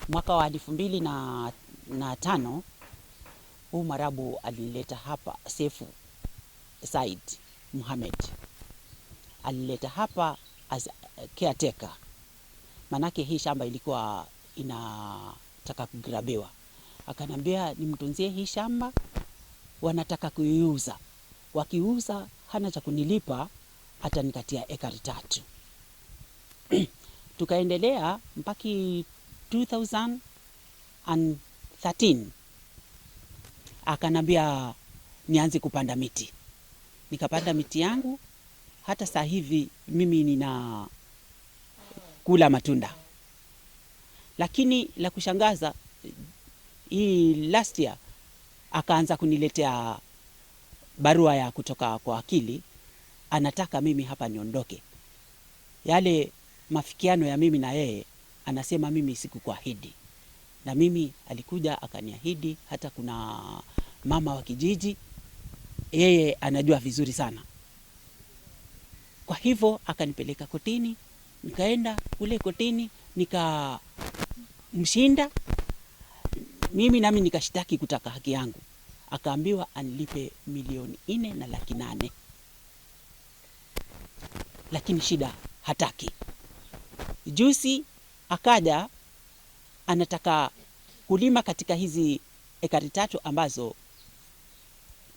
Mwaka wa 2005 huu Mwarabu alileta hapa, Sefu Said Mohamed alileta hapa as caretaker. Manake hii shamba ilikuwa inataka kugrabiwa. Akanambia nimtunzie hii shamba, wanataka kuiuza. Wakiuza hana cha kunilipa, atanikatia ekari 3. Tukaendelea mpaki 2013 akanambia nianze kupanda miti. Nikapanda miti yangu, hata sasa hivi mimi nina kula matunda. Lakini la kushangaza, hii last year akaanza kuniletea barua ya kutoka kwa wakili, anataka mimi hapa niondoke. Yale mafikiano ya mimi na yeye, anasema mimi sikukuahidi. Na mimi alikuja akaniahidi, hata kuna mama wa kijiji, yeye anajua vizuri sana. Kwa hivyo akanipeleka kotini, nikaenda kule kotini, nikamshinda. Mimi nami nikashitaki kutaka haki yangu. Akaambiwa anilipe 4,800,000. Lakini shida hataki. Juzi akaja anataka kulima katika hizi ekari 3 ambazo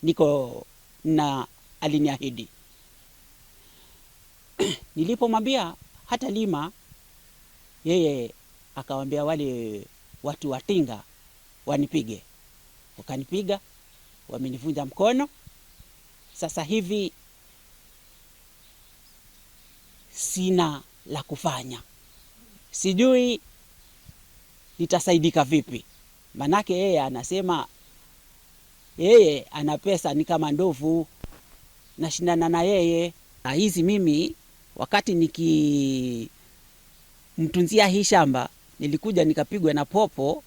niko na aliniahidi. Nilipomwambia hata lima, yeye akawaambia wale watu watinga wanipige. Wakanipiga, wamenivunja mkono. Sasa hivi sina la kufanya. Sijui nitasaidika vipi. Manake yeye anasema yeye ana pesa, ni kama ndovu, nashindana na yeye. Hizi mimi wakati nikimtunzia hii shamba, nilikuja nikapigwa na popo